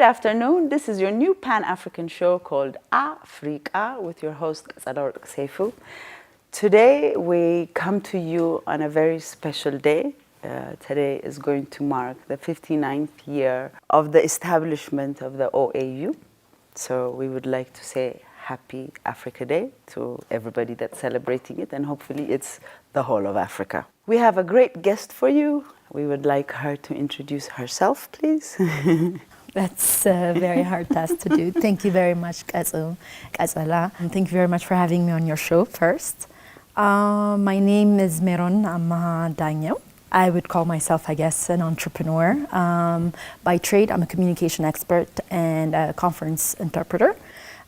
Good afternoon. This is your new Pan-African show called AfreeQa with your host Qetselawork. Today we come to you on a very special day. Today is going to mark the 59th year of the establishment of the OAU. So we would like to say Happy Africa Day to everybody that's celebrating it, and hopefully it's the whole of Africa. We have a great guest for you. We would like her to introduce herself, please. That's a very hard task to do. Thank you very much, Qetsela. And thank you very much for having me on your show first. My name is Meron Amha. I would call myself, I guess, an entrepreneur. By trade, I'm a communication expert and a conference interpreter.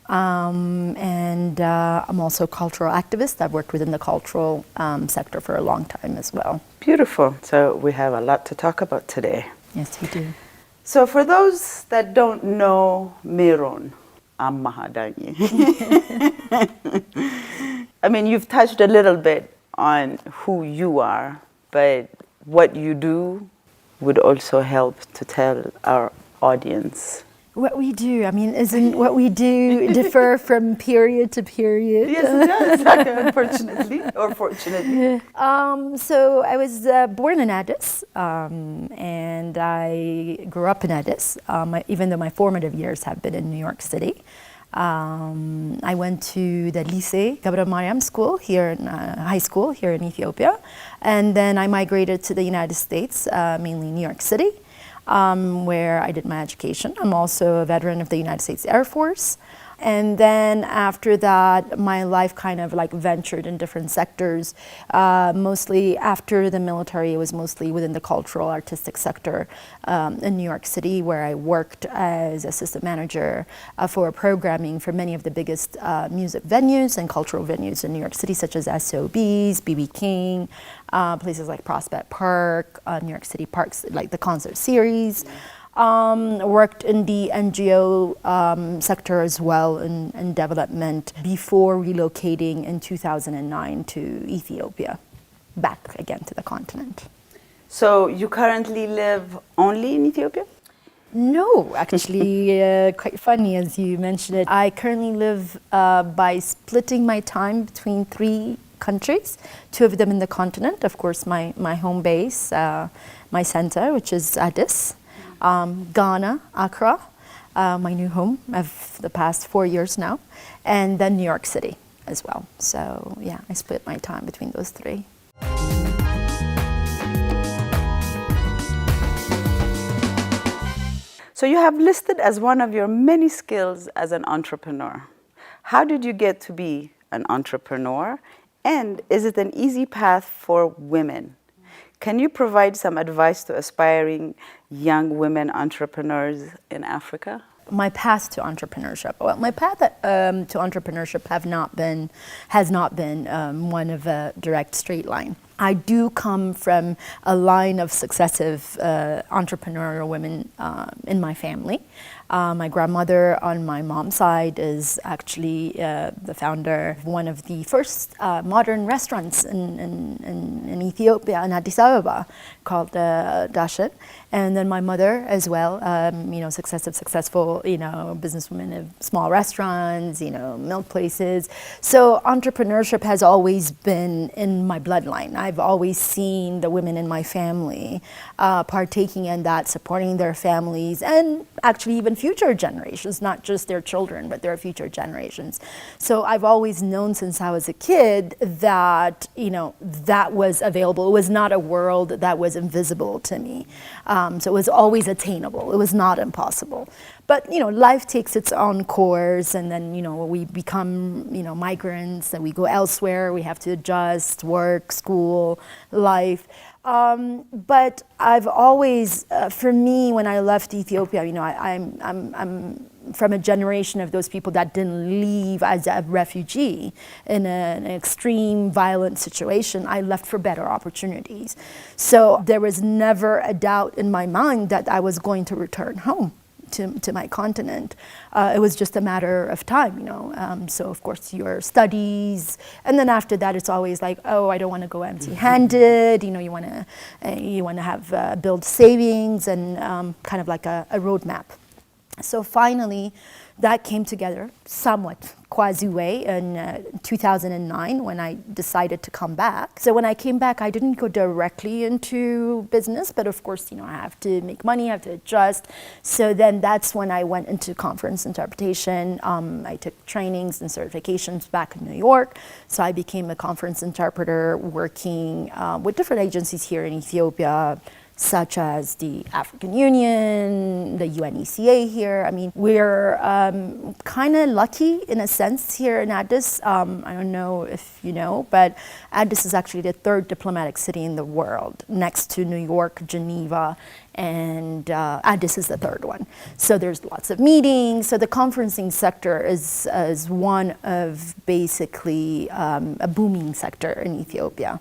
And I'm also a cultural activist. I've worked within the cultural sector for a long time as well. Beautiful. So we have a lot to talk about today. Yes, we do. So for those that don't know Meron Amha, I mean, you've touched a little bit on who you are, but what you do would also help to tell our audience. What we do, I mean, isn't what we do differ from period to period? Yes, it does, unfortunately, or fortunately. So I was born in Addis, and I grew up in Addis, even though my formative years have been in New York City. I went to the Lycée Gabriel Mariam school here in high school here in Ethiopia, and then I migrated to the United States, mainly New York City, where I did my education. I'm also a veteran of the United States Air Force. And then after that, my life kind of like ventured in different sectors. Mostly after the military, it was mostly within the cultural artistic sector in New York City, where I worked as assistant manager for programming for many of the biggest music venues and cultural venues in New York City, such as SOBs, BB King, places like Prospect Park, New York City Parks, like the concert series. Worked in the NGO sector as well in development before relocating in 2009 to Ethiopia, back again to the continent. So you currently live only in Ethiopia? No, actually, quite funny as you mentioned it. I currently live by splitting my time between 3 countries, 2 of them in the continent. Of course, my home base, my center, which is Addis. Ghana, Accra, my new home of the past 4 years now, and then New York City as well. So yeah, I split my time between those 3. So you have listed as one of your many skills as an entrepreneur. How did you get to be an entrepreneur? And is it an easy path for women? Can you provide some advice to aspiring young women entrepreneurs in Africa? My path to entrepreneurship. Well, my path to entrepreneurship has not been one of a direct straight line. I do come from a line of successive entrepreneurial women in my family. My grandmother on my mom's side is actually the founder of one of the first modern restaurants in Ethiopia, in Addis Ababa, called Dashen. And then my mother as well, successful, businesswomen of small restaurants, milk places. So entrepreneurship has always been in my bloodline. I've always seen the women in my family partaking in that, supporting their families, and actually even future generations, not just their children, but their future generations. So I've always known since I was a kid that, that was available. It was not a world that was invisible to me. So it was always attainable. It was not impossible. But, life takes its own course, and then, we become, migrants, and we go elsewhere. We have to adjust, work, school, life. But I've always, for me, when I left Ethiopia, I'm from a generation of those people that didn't leave as a refugee in an extreme violent situation. I left for better opportunities. So there was never a doubt in my mind that I was going to return home to my continent. It was just a matter of time, so of course your studies, and then after that it's always like, oh, I don't want to go empty-handed. You want to have build savings and kind of like a roadmap. So finally, that came together somewhat quasi way in 2009 when I decided to come back. So when I came back, I didn't go directly into business, but of course, I have to make money, I have to adjust. So then that's when I went into conference interpretation. I took trainings and certifications back in New York. So I became a conference interpreter working with different agencies here in Ethiopia, such as the African Union, the UNECA here. I mean, we're kind of lucky in a sense here in Addis. I don't know if you know, but Addis is actually the third diplomatic city in the world, next to New York, Geneva, and Addis is the third one. So there's lots of meetings. So the conferencing sector is one of basically a booming sector in Ethiopia.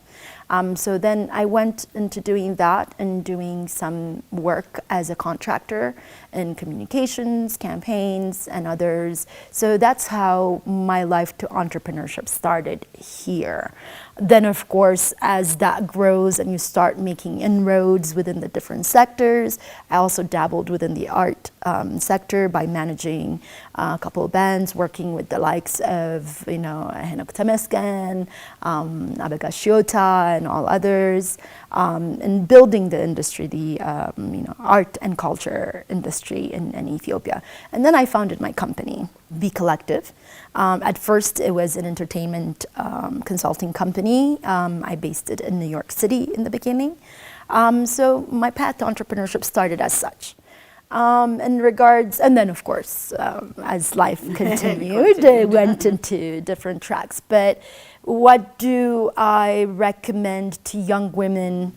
So then I went into doing that and doing some work as a contractor in communications, campaigns, and others. So that's how my life to entrepreneurship started here. Then, of course, as that grows and you start making inroads within the different sectors, I also dabbled within the art sector by managing a couple of bands, working with the likes of, Henok Temesgen, Abega and all others, and building the industry, the art and culture industry in Ethiopia. And then I founded my company, Be Collective. At first, it was an entertainment consulting company. I based it in New York City in the beginning. So my path to entrepreneurship started as such. And then of course, as life continued, I went into different tracks. But what do I recommend to young women?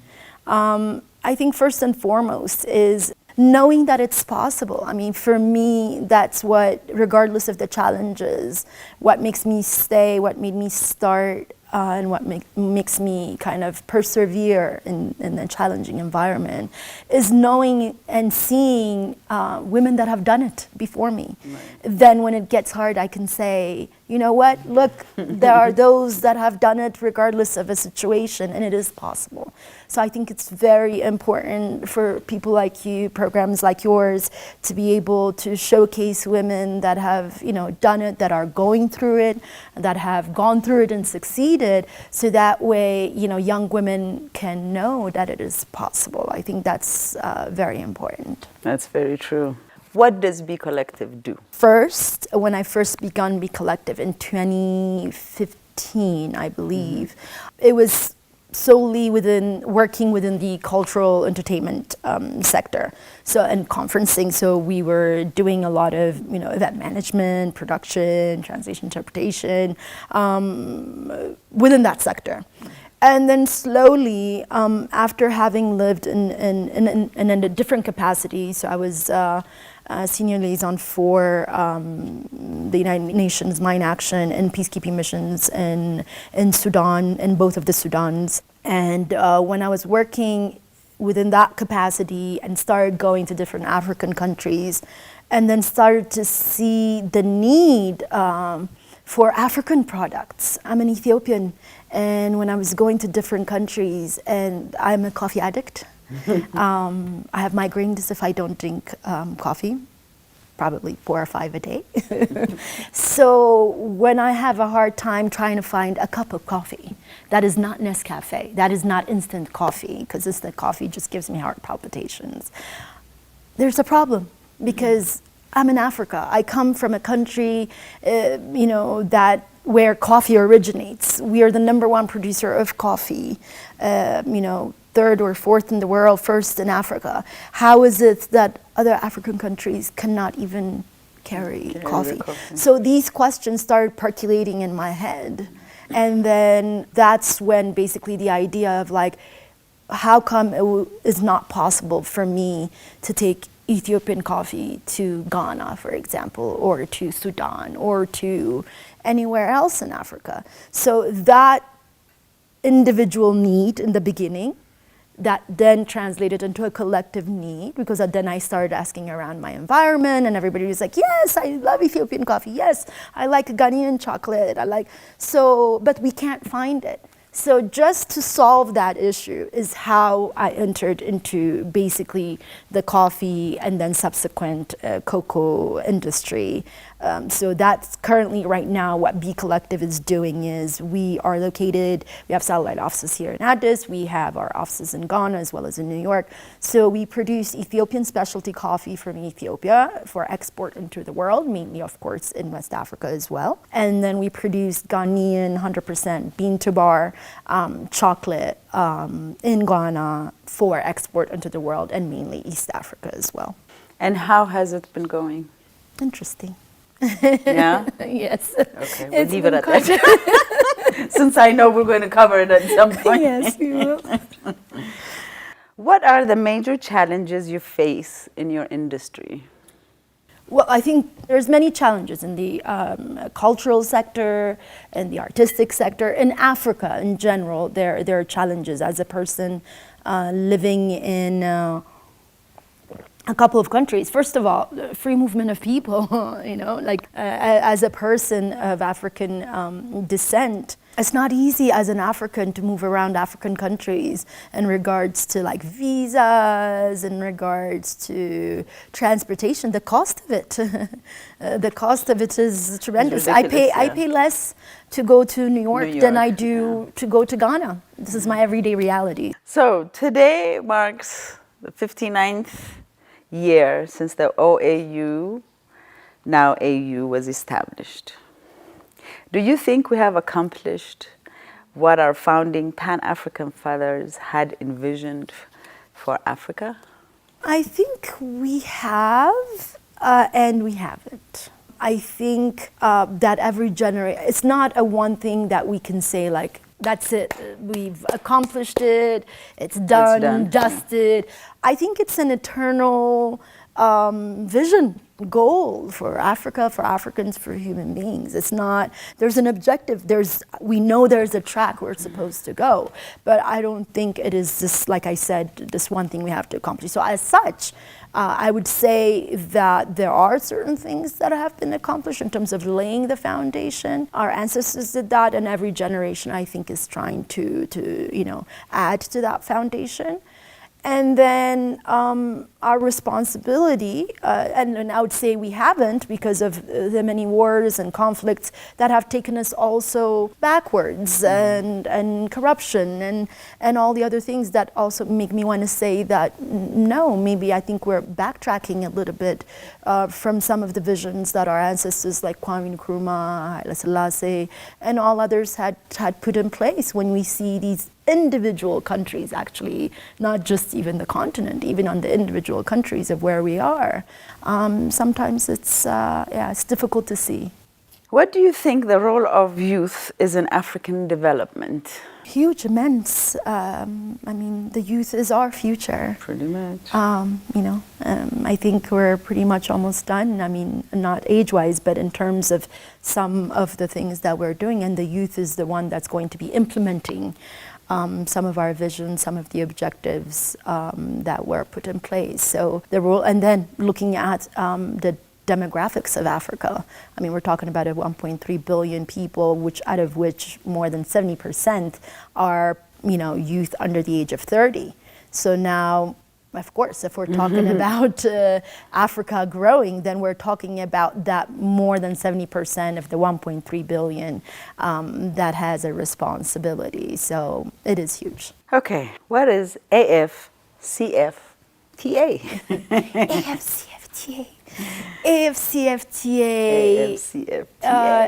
I think first and foremost is knowing that it's possible. I mean, for me, that's what, regardless of the challenges, what makes me stay, what made me start, and what makes me kind of persevere in a challenging environment is knowing and seeing women that have done it before me. Right. Then when it gets hard, I can say, you know what, look, there are those that have done it regardless of a situation, and it is possible. So I think it's very important for people like you, programs like yours, to be able to showcase women that have, done it, that are going through it, that have gone through it and succeeded, so that way, young women can know that it is possible. I think that's very important. That's very true. What does Be Collective do? First, when I first began Be Collective in 2015, I believe, it was solely working within the cultural entertainment sector, and conferencing. So we were doing a lot of event management, production, translation, interpretation within that sector. And then slowly, after having lived in a different capacity, so I was senior liaison for the United Nations Mine Action and peacekeeping missions in Sudan, in both of the Sudans. And when I was working within that capacity and started going to different African countries, and then started to see the need for African products. I'm an Ethiopian, and when I was going to different countries, and I'm a coffee addict. I have migraines if I don't drink coffee, probably 4 or 5 a day. So when I have a hard time trying to find a cup of coffee, that is not Nescafe, that is not instant coffee, because instant coffee just gives me heart palpitations. There's a problem, because I'm in Africa. I come from a country, where coffee originates. We are the #1 producer of coffee, third or fourth in the world, first in Africa. How is it that other African countries cannot even carry coffee? So these questions started percolating in my head. And then that's when basically the idea of how come it is not possible for me to take Ethiopian coffee to Ghana, for example, or to Sudan, or to anywhere else in Africa. So that individual need in the beginning, that then translated into a collective need, because then I started asking around my environment, and everybody was like, yes, I love Ethiopian coffee. Yes, I like Ghanaian chocolate. But we can't find it. So just to solve that issue is how I entered into basically the coffee and then subsequent cocoa industry. So that's currently right now what B Collective is doing is we have satellite offices here in Addis, we have our offices in Ghana as well as in New York. So we produce Ethiopian specialty coffee from Ethiopia for export into the world, mainly of course in West Africa as well. And then we produce Ghanaian 100% bean to bar chocolate in Ghana for export into the world and mainly East Africa as well. And how has it been going? Interesting. Yeah? Yes. Okay, we'll leave it at that. Since I know we're going to cover it at some point. Yes, we will. What are the major challenges you face in your industry? Well, I think there's many challenges in the cultural sector, in the artistic sector, in Africa in general. There are challenges as a person living in a couple of countries. First of all, free movement of people, as a person of African descent, it's not easy as an African to move around African countries in regards to like visas, in regards to transportation. The cost of it, is tremendous. I pay less to go to New York than I do to go to Ghana. This is my everyday reality. So today marks the 59th year since the OAU, now AU, was established. Do you think we have accomplished what our founding Pan-African fathers had envisioned for Africa? I think we have, and we haven't. I think that every generation, it's not a one thing that we can say like, that's it, we've accomplished it, it's done, dusted. I think it's an eternal vision, goal for Africa, for Africans, for human beings. It's not, there's an objective, we know there's a track we're supposed to go, but I don't think it is this, like I said, this one thing we have to accomplish. So as such, I would say that there are certain things that have been accomplished in terms of laying the foundation. Our ancestors did that, and every generation, I think, is trying to add to that foundation. And then our responsibility, and I would say we haven't because of the many wars and conflicts that have taken us also backwards, and corruption and all the other things that also make me want to say that no, maybe I think we're backtracking a little bit from some of the visions that our ancestors like Kwame Nkrumah, Haile Selassie, and all others had put in place when we see these individual countries, actually, not just even the continent, even on the individual countries of where we are. Sometimes it's difficult to see. What do you think the role of youth is in African development? Huge, immense. The youth is our future. Pretty much. I think we're pretty much almost done. Not age-wise, but in terms of some of the things that we're doing, and the youth is the one that's going to be implementing some of our visions, some of the objectives that were put in place. So the role, and then looking at the demographics of Africa. We're talking about 1.3 billion people, out of which more than 70% are, youth under the age of 30. So now, of course, if we're talking about Africa growing, then we're talking about that more than 70% of the 1.3 billion that has a responsibility. So it is huge. Okay, what is AfCFTA? AfCFTA. AfCFTA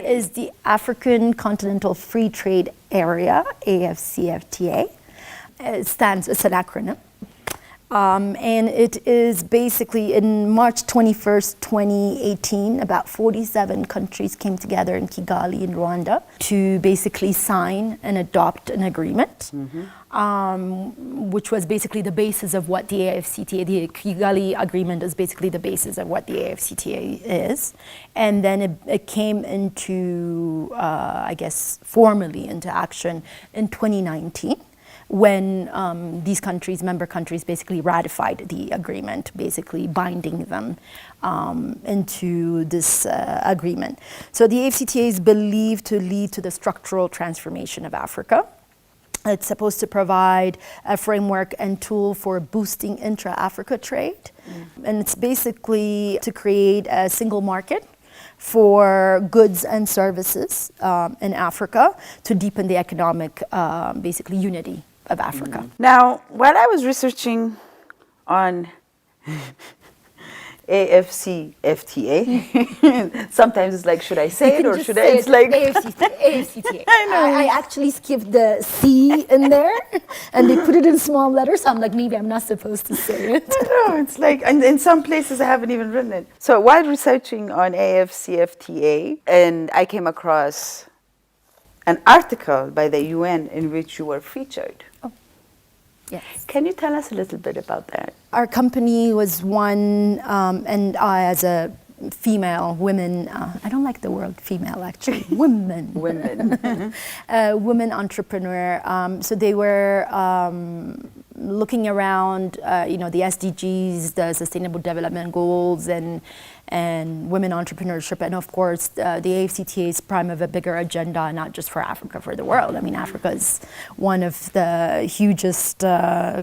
is the African Continental Free Trade Area, AfCFTA. It's an acronym. And it is basically in March 21st, 2018, about 47 countries came together in Kigali in Rwanda to basically sign and adopt an agreement, which was basically the basis of what the AfCFTA, the Kigali agreement is basically the basis of what the AfCFTA is. And then it came into, formally into action in 2019. When these countries, member countries, basically ratified the agreement, basically binding them into this agreement. So the AfCFTA is believed to lead to the structural transformation of Africa. It's supposed to provide a framework and tool for boosting intra-Africa trade. And it's basically to create a single market for goods and services in Africa to deepen the economic, basically, unity of Africa. Now, while I was researching on AFCFTA. Sometimes it's like, should I say it or should I? It's like AFCTA. I actually skipped the C in there, and they put it in small letters. So I'm like, maybe I'm not supposed to say it. No, it's like, and in some places I haven't even written it. So while researching on AFCFTA, and I came across an article by the UN in which you were featured. Oh. Yes. Can you tell us a little bit about that? Our company was one, and I, as a female, women, I don't like the word female actually, women. Women entrepreneur. So they were looking around, the SDGs, the Sustainable Development Goals, and women entrepreneurship, and of course the AFCTA is prime of a bigger agenda, not just for Africa, for the world. I mean, Africa is one of the hugest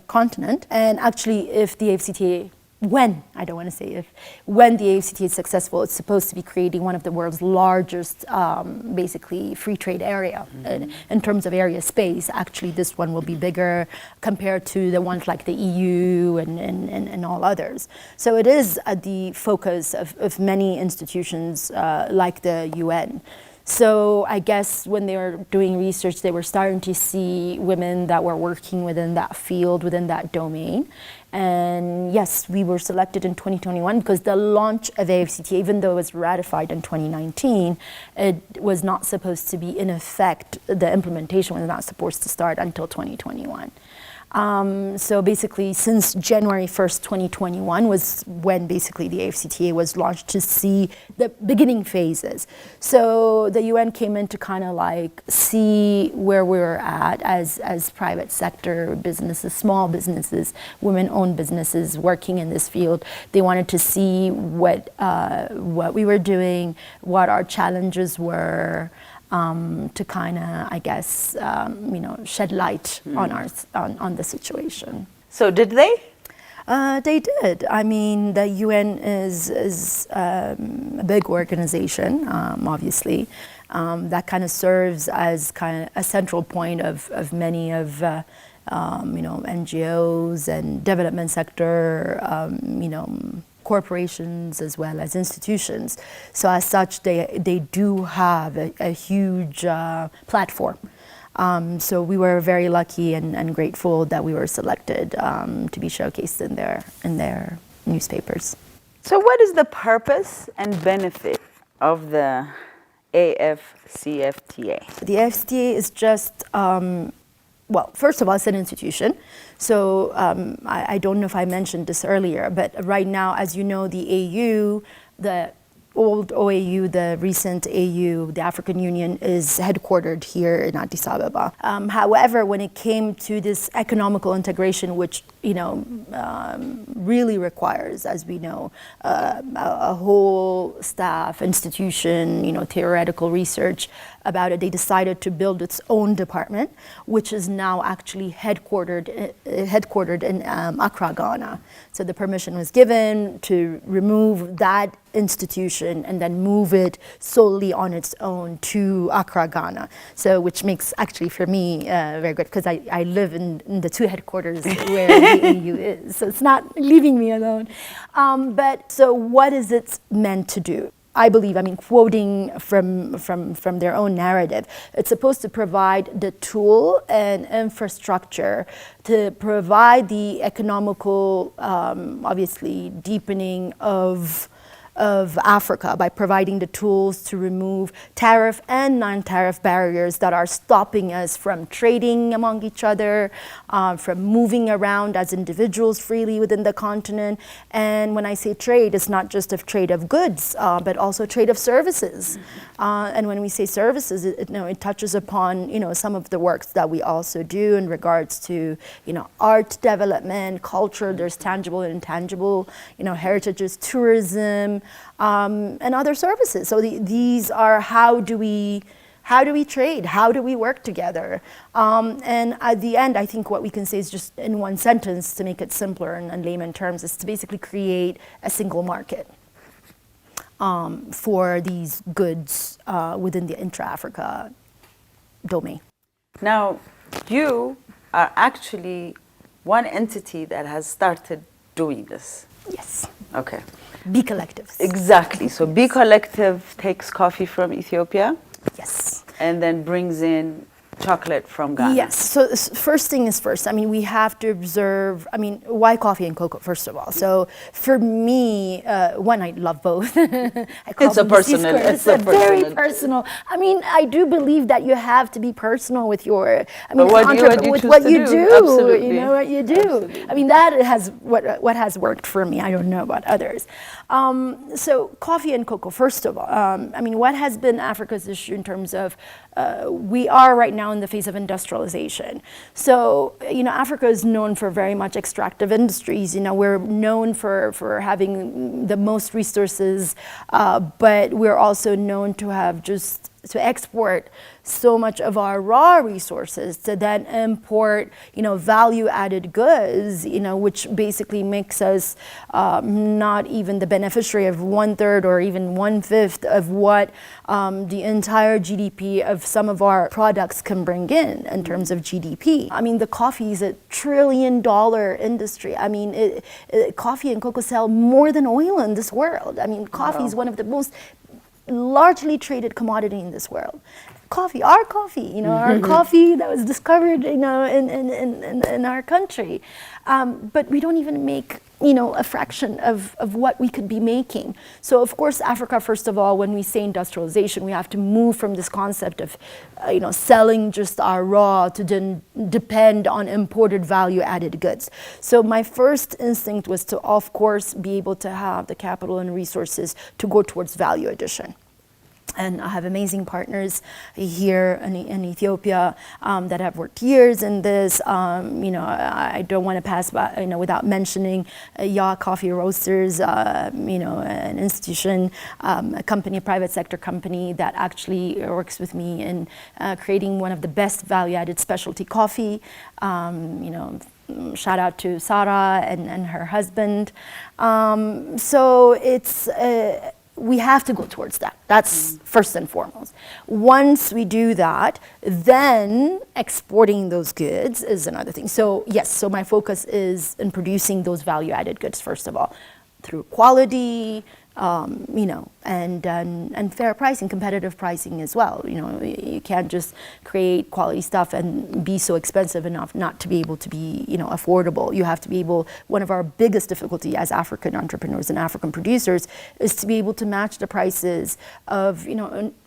continent, and actually if the AFCTA, when the AFCTA is successful, it's supposed to be creating one of the world's largest, basically, free trade area. In terms of area space, actually this one will be bigger compared to the ones like the EU and all others. So it is the focus of many institutions like the UN. So I guess when they were doing research, they were starting to see women that were working within that field, within that domain. And yes, we were selected in 2021 because the launch of AFCTA, even though it was ratified in 2019, it was not supposed to be in effect. The implementation was not supposed to start until 2021. So basically, since January 1st, 2021 was when basically the AFCTA was launched to see the beginning phases. So the UN came in to kind of like see where we were at as private sector businesses, small businesses, women-owned businesses working in this field. They wanted to see what we were doing, what our challenges were. To kind of, I guess, shed light on the situation. So did they? They did. I mean, the UN is a big organization, obviously, that kind of serves as kind of a central point of many of NGOs and development sector, corporations as well as institutions. So as such, they do have a huge platform. So we were very lucky and grateful that we were selected to be showcased in their newspapers. So what is the purpose and benefit of the AFCFTA? The AFCTA is just well, first of all, it's an institution. So I don't know if I mentioned this earlier, but right now, as you know, the AU, the old OAU, the recent AU, the African Union, is headquartered here in Addis Ababa. However, when it came to this economical integration, which really requires, as we know, a whole staff, institution, theoretical research about it, they decided to build its own department, which is now actually headquartered in Accra, Ghana. So the permission was given to remove that institution and then move it solely on its own to Accra, Ghana. So which makes actually for me very good, because I live in the two headquarters where the AU is. So it's not leaving me alone. But so what is it meant to do? I believe, quoting from their own narrative, it's supposed to provide the tool and infrastructure to provide the economical, obviously, deepening of Africa by providing the tools to remove tariff and non-tariff barriers that are stopping us from trading among each other, from moving around as individuals freely within the continent. And when I say trade, it's not just a trade of goods, but also trade of services. And when we say services, it touches upon some of the works that we also do in regards to art development, culture. There's tangible and intangible, heritages, tourism. And other services. So these are how do we How do we trade? How do we work together? And at the end, I think what we can say is just in one sentence, to make it simpler in layman terms, is to basically create a single market for these goods within the intra-Africa domain. Now, you are actually one entity that has started doing this. Yes. Okay. B collectives. Exactly. So B Collective takes coffee from Ethiopia. Yes. And then brings in chocolate from Ghana. Yes. So first thing is first. I mean, we have to observe. I mean, why coffee and cocoa? First of all, so for me, one, I love both. It's a personal. It's a very personal. I mean, I do believe that you have to be personal with your. I mean, with what you do. Absolutely. You know what you do. Absolutely. I mean, that has what has worked for me. I don't know about others. So coffee and cocoa. First of all, I mean, what has been Africa's issue in terms of we are right now in the phase of industrialization. So, Africa is known for very much extractive industries. We're known for having the most resources, but we're also known to have to export so much of our raw resources to then import, value-added goods, which basically makes us not even the beneficiary of 1/3 or even 1/5 of what the entire GDP of some of our products can bring in terms of GDP. I mean, the coffee is $1 trillion industry. I mean, coffee and cocoa sell more than oil in this world. I mean, coffee is one of the most largely traded commodity in this world. Our coffee, our coffee that was discovered, in our country. But we don't even make, a fraction of what we could be making. So of course, Africa, first of all, when we say industrialization, we have to move from this concept of, selling just our raw to then depend on imported value-added goods. So my first instinct was to, of course, be able to have the capital and resources to go towards value addition. And I have amazing partners here in Ethiopia that have worked years in this. I don't want to pass by, without mentioning Ya Coffee Roasters, an institution, a company, a private sector company that actually works with me in creating one of the best value-added specialty coffee. Shout out to Sarah and her husband. So it's we have to go towards that. That's first and foremost. Once we do that, then exporting those goods is another thing. So yes, so my focus is in producing those value-added goods, first of all, through quality, and fair pricing, competitive pricing as well. You can't just create quality stuff and be so expensive enough not to be able to be, affordable. You have to be able, one of our biggest difficulty as African entrepreneurs and African producers is to be able to match the prices of,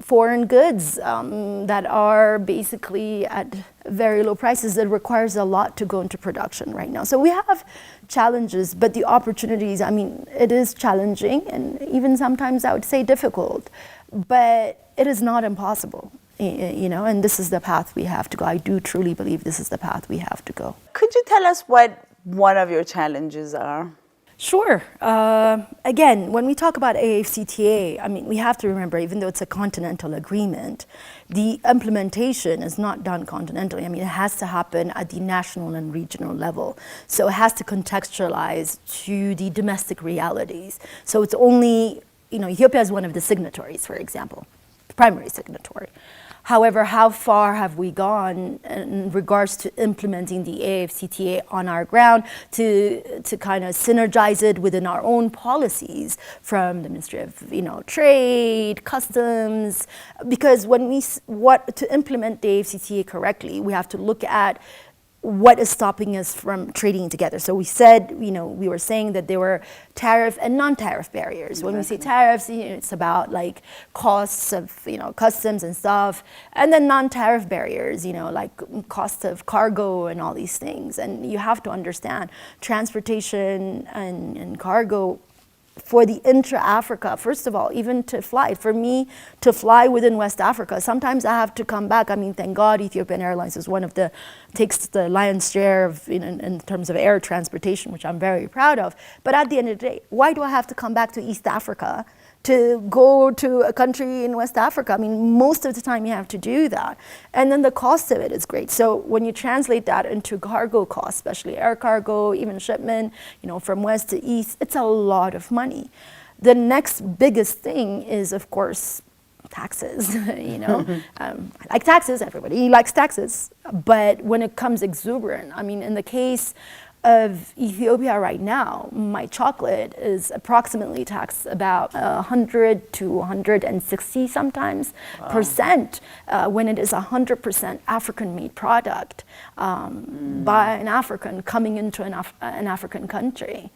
foreign goods that are basically at very low prices. It requires a lot to go into production right now. So we have challenges, but the opportunities, I mean, it is challenging and even sometimes I would say difficult, but it is not impossible, and this is the path we have to go. I do truly believe this is the path we have to go. Could you tell us what one of your challenges are? Sure. Again, when we talk about AfCTA, I mean, we have to remember, even though it's a continental agreement, the implementation is not done continentally. I mean, it has to happen at the national and regional level. So it has to contextualize to the domestic realities. So it's only, Ethiopia is one of the signatories, for example, the primary signatory. However, how far have we gone in regards to implementing the AfCTA on our ground to kind of synergize it within our own policies from the Ministry of Trade, Customs? Because to implement the AfCTA correctly, we have to look at what is stopping us from trading together. So we said, we were saying that there were tariff and non-tariff barriers. When we say tariffs, it's about like costs of, customs and stuff. And then non-tariff barriers, like cost of cargo and all these things. And you have to understand transportation and cargo for the intra-Africa, first of all, even to fly. For me, to fly within West Africa, sometimes I have to come back. I mean, thank God Ethiopian Airlines is takes the lion's share of, in terms of air transportation, which I'm very proud of. But at the end of the day, why do I have to come back to East Africa to go to a country in West Africa. I mean, most of the time you have to do that. And then the cost of it is great. So when you translate that into cargo costs, especially air cargo, even shipment, from west to east, it's a lot of money. The next biggest thing is, of course, taxes. I like taxes. Everybody likes taxes. But when it comes exuberant, I mean, in the case of Ethiopia right now, my chocolate is approximately taxed about 100 to 160 sometimes percent when it is 100% African-made product by an African coming into an African country.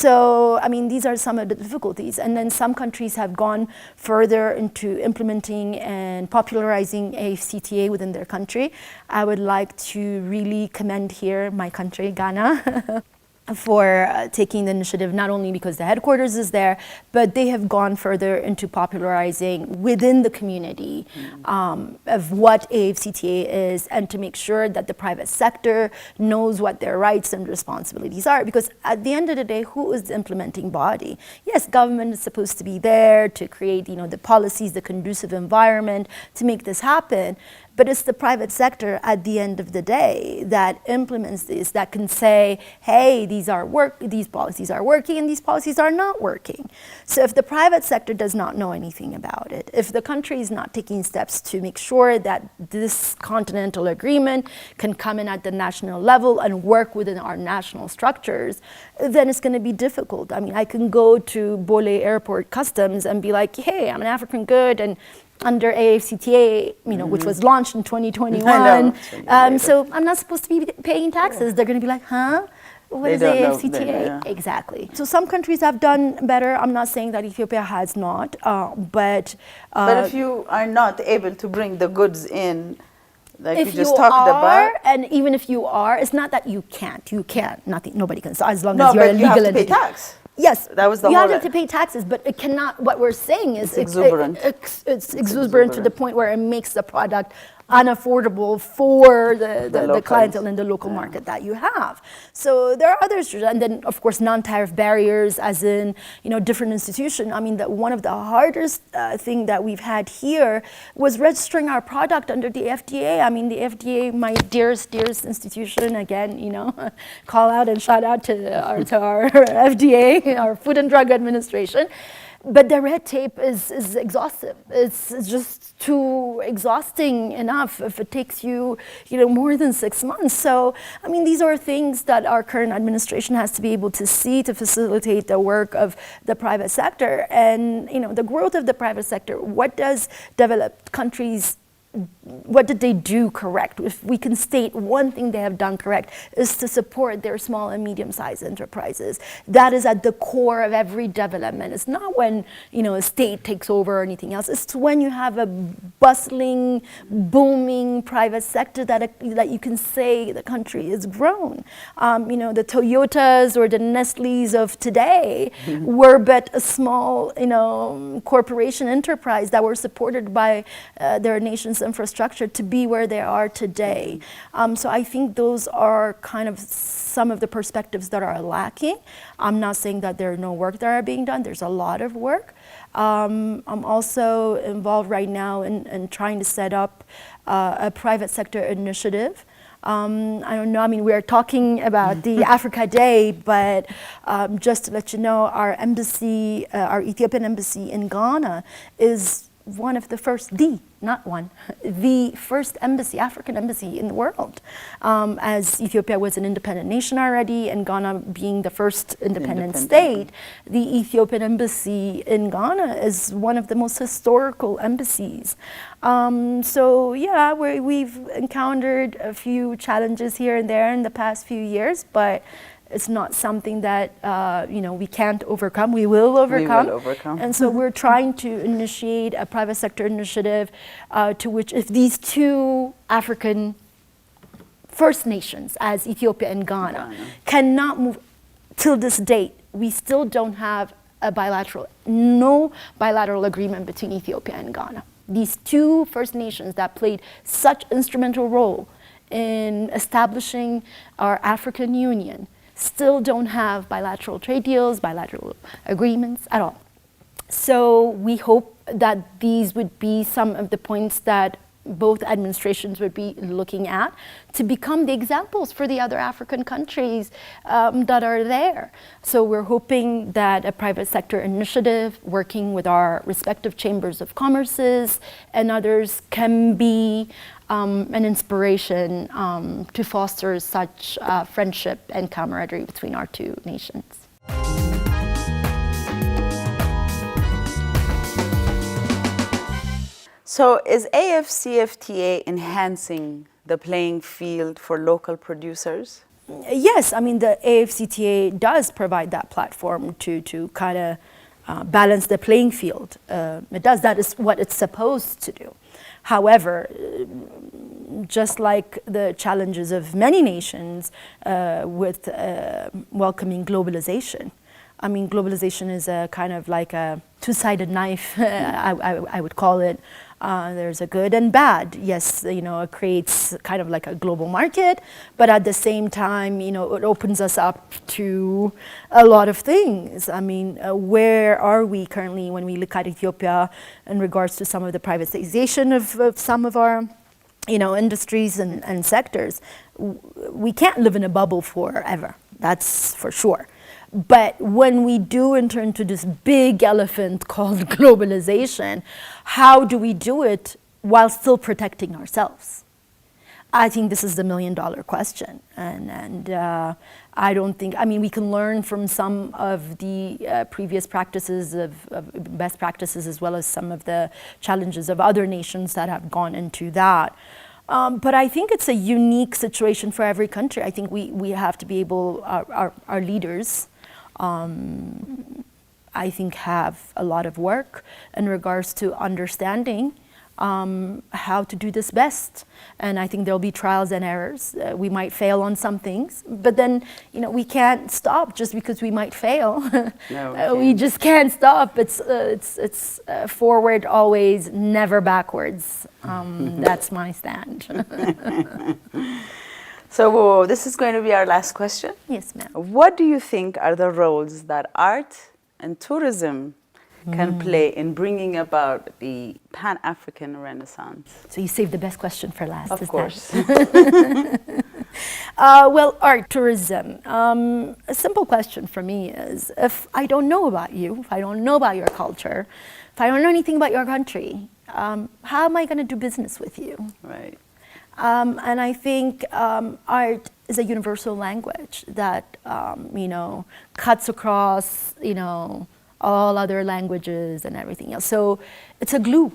So, I mean, these are some of the difficulties. And then some countries have gone further into implementing and popularizing AfCTA within their country. I would like to really commend here my country, Ghana, for taking the initiative, not only because the headquarters is there, but they have gone further into popularizing within the community of what AfCTA is, and to make sure that the private sector knows what their rights and responsibilities are. Because at the end of the day, who is the implementing body? Yes, government is supposed to be there to create, the policies, the conducive environment to make this happen. But it's the private sector at the end of the day that implements this, that can say, hey, these policies are working and these policies are not working. So if the private sector does not know anything about it, if the country is not taking steps to make sure that this continental agreement can come in at the national level and work within our national structures, then it's going to be difficult. I mean, I can go to Bole Airport Customs and be like, hey, I'm an African good, and under AfCTA, which was launched in 2021. So I'm not supposed to be paying taxes. They're going to be like, huh? What is AfCTA? Exactly. So some countries have done better. I'm not saying that Ethiopia has not, but if you are not able to bring the goods in, like if you just talked about, and even if you are, it's not that you can't. You can't. Nobody can. So as long as you're a legal you have to entity. pay tax. Yes, that was the you whole have to pay taxes, but it cannot. What we're saying is it's exuberant. It's exuberant to the point where it makes the product unaffordable for the clientele in the local market that you have. So there are others, and then of course non-tariff barriers, as in different institutions. I mean, one of the hardest thing that we've had here was registering our product under the FDA. I mean, the FDA, my dearest institution. Again, call out and shout out to our FDA, our Food and Drug Administration. But the red tape is exhaustive. It's just too exhausting enough if it takes you, more than 6 months. So, I mean, these are things that our current administration has to be able to see to facilitate the work of the private sector. And, the growth of the private sector, what does developed countries, what did they do correct? If we can state one thing they have done correct, is to support their small and medium-sized enterprises. That is at the core of every development. It's not when a state takes over or anything else. It's when you have a bustling, booming private sector that you can say the country is grown. The Toyotas or the Nestle's of today were but a small, corporation enterprise that were supported by their nation's infrastructure to be where they are today. So I think those are kind of some of the perspectives that are lacking. I'm not saying that there are no work that are being done. There's a lot of work. I'm also involved right now in trying to set up a private sector initiative. I don't know, I mean, we're talking about the Africa Day, but just to let you know, our embassy, our Ethiopian embassy in Ghana is one of the first, the first embassy, African embassy in the world. As Ethiopia was an independent nation already, and Ghana being the first independent state, the Ethiopian embassy in Ghana is one of the most historical embassies. So yeah, we've encountered a few challenges here and there in the past few years, but it's not something that we can't overcome. We will overcome. We will overcome. And so we're trying to initiate a private sector initiative to which, if these two African First Nations, as Ethiopia and Ghana, cannot move till this date, we still don't have no bilateral agreement between Ethiopia and Ghana. These two First Nations that played such instrumental role in establishing our African Union still don't have bilateral trade deals, bilateral agreements at all. So we hope that these would be some of the points that both administrations would be looking at to become the examples for the other African countries that are there. So we're hoping that a private sector initiative working with our respective chambers of commerces and others can be an inspiration to foster such friendship and camaraderie between our two nations. So is AFCFTA enhancing the playing field for local producers? Yes, I mean the AFCTA does provide that platform to kind of balance the playing field. It does, that is what it's supposed to do. However, just like the challenges of many nations with welcoming globalization, I mean, globalization is a kind of like a two-sided knife, I would call it. There's a good and bad. Yes, you know, it creates kind of like a global market, but at the same time, you know, it opens us up to a lot of things. I mean, where are we currently when we look at Ethiopia in regards to some of the privatization of some of our, you know, industries and sectors? We can't live in a bubble forever, that's for sure. But when we do enter into this big elephant called globalization, how do we do it while still protecting ourselves? I think this is the million-dollar question. And I don't think, I mean, we can learn from some of the previous practices of best practices as well as some of the challenges of other nations that have gone into that. But I think it's a unique situation for every country. I think we have to be able, our leaders, I think have a lot of work in regards to understanding how to do this best. And I think there'll be trials and errors. We might fail on some things, but then, you know, we can't stop just because we might fail. No, we just can't stop. It's forward always, never backwards. That's my stand. So this is going to be our last question. Yes, ma'am. What do you think are the roles that art and tourism can play in bringing about the Pan-African Renaissance? So you saved the best question for last. Of course. Well, art, tourism. A simple question for me is, if I don't know about you, if I don't know about your culture, if I don't know anything about your country, how am I going to do business with you? Right. And I think art is a universal language that, you know, cuts across, you know, all other languages and everything else. So it's a glue.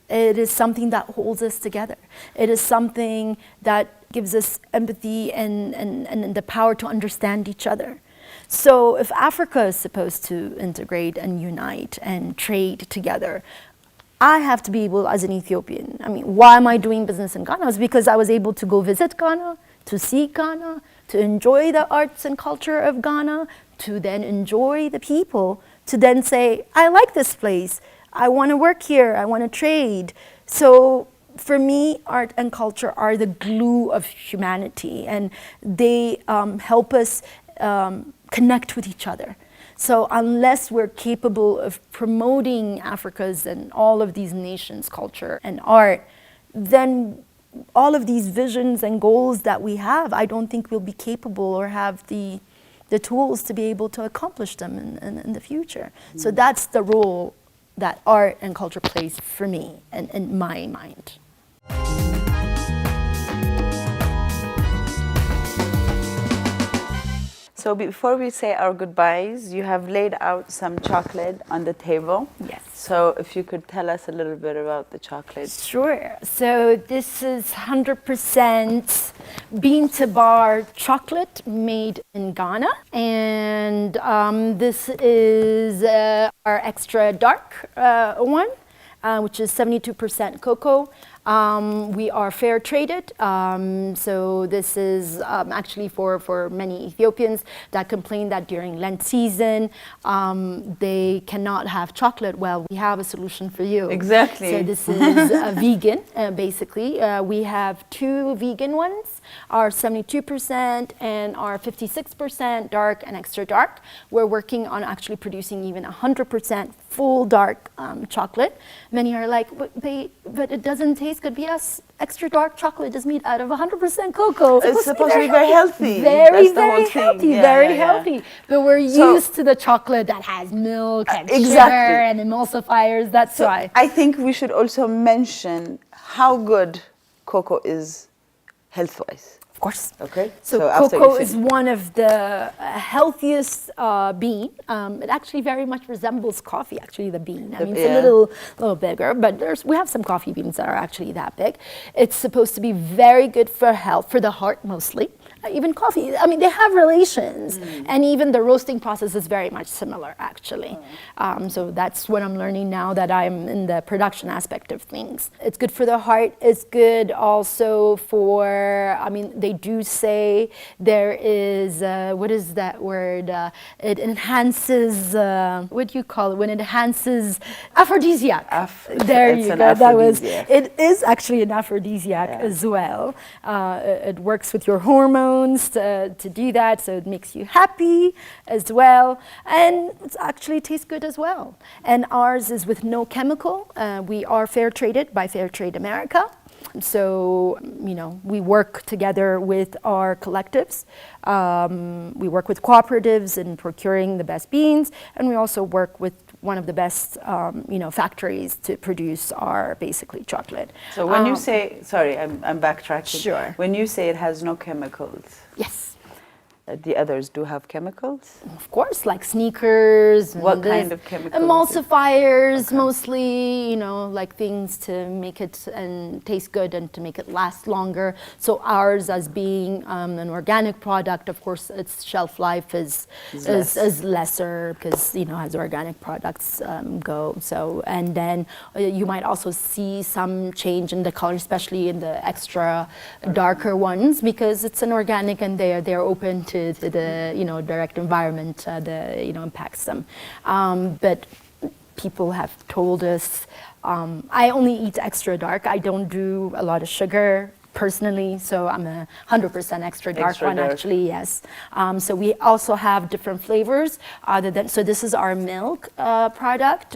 It is something that holds us together. It is something that gives us empathy and the power to understand each other. So if Africa is supposed to integrate and unite and trade together, I have to be able, as an Ethiopian, I mean, why am I doing business in Ghana? It's because I was able to go visit Ghana, to see Ghana, to enjoy the arts and culture of Ghana, to then enjoy the people, to then say, I like this place, I want to work here, I want to trade. So for me, art and culture are the glue of humanity, and they help us connect with each other. So unless we're capable of promoting Africa's and all of these nations' culture and art, then all of these visions and goals that we have, I don't think we'll be capable or have the tools to be able to accomplish them in the future. So that's the role that art and culture plays for me and in my mind. So before we say our goodbyes, you have laid out some chocolate on the table. Yes. So if you could tell us a little bit about the chocolate. Sure. So this is 100% bean to bar chocolate made in Ghana. And this is our extra dark one, which is 72% cocoa. We are fair traded. So this is actually for many Ethiopians that complain that during Lent season, they cannot have chocolate. Well, we have a solution for you. Exactly. So this is vegan, basically. We have 2 vegan ones, our 72% and our 56% dark and extra dark. We're working on actually producing even 100% full dark chocolate. Many are like, but it doesn't taste good. Yes, extra dark chocolate is made out of 100% cocoa. It's supposed to be very healthy. Very, That's the very whole thing. healthy, Yeah, very yeah, yeah. healthy. But we're used to the chocolate that has milk and sugar and emulsifiers. That's why. I think we should also mention how good cocoa is health-wise. Of course. Okay. So after cocoa you is one of the healthiest bean. It actually very much resembles coffee, actually, the bean. I mean, it's a little bigger, but we have some coffee beans that are actually that big. It's supposed to be very good for health, for the heart mostly. Even coffee, I mean, they have relations. And even the roasting process is very much similar, actually. So that's what I'm learning now that I'm in the production aspect of things. It's good for the heart. It's good also for, I mean, they do say there is, what is that word? It enhances, what do you call it? When it enhances, aphrodisiac. There you go. That was, it is actually an aphrodisiac as well. It works with your hormones. To do that, so it makes you happy as well, and it actually tastes good as well. And ours is with no chemical. We are fair traded by Fair Trade America. So, you know, we work together with our collectives. We work with cooperatives in procuring the best beans, and we also work with one of the best, you know, factories to produce our basically chocolate. So when you say, sorry, I'm backtracking. Sure. When you say it has no chemicals. Yes. The others do have chemicals? Of course, like sneakers. What kind of chemicals? Emulsifiers, mostly, you know, like things to make it and taste good and to make it last longer. So ours, as being an organic product, of course, its shelf life is lesser because, you know, as organic products go. So, and then you might also see some change in the color, especially in the extra darker ones, because it's an organic and they're open to the, you know, direct environment you know, impacts them. But people have told us, I only eat extra dark. I don't do a lot of sugar personally, so I'm a 100% extra dark one, actually, yes. So we also have different flavors other than, so this is our milk product.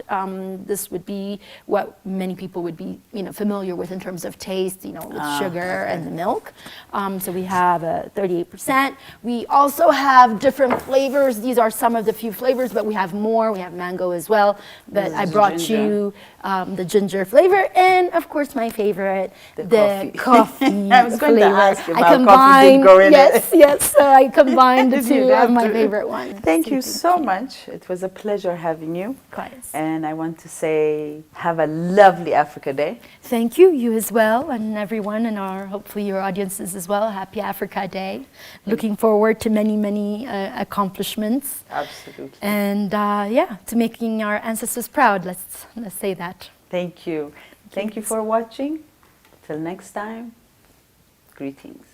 This would be what many people would be, you know, familiar with in terms of taste, you know, with sugar and the milk. So we have 38%. We also have different flavors. These are some of the few flavors, but we have more. We have mango as well, but I brought you the ginger flavor, and of course my favorite, the coffee. I was going to ask you about coffee did go in it. Yes, so I combined the two of my favorite ones. Thank you so much. It was a pleasure having you. Quite. And I want to say, have a lovely Africa Day. Thank you, you as well, and everyone, and hopefully your audiences as well. Happy Africa Day. Looking forward to many, many accomplishments. Absolutely. And yeah, to making our ancestors proud. Let's say that. Thank you. Thank you for watching. Till next time. Greetings.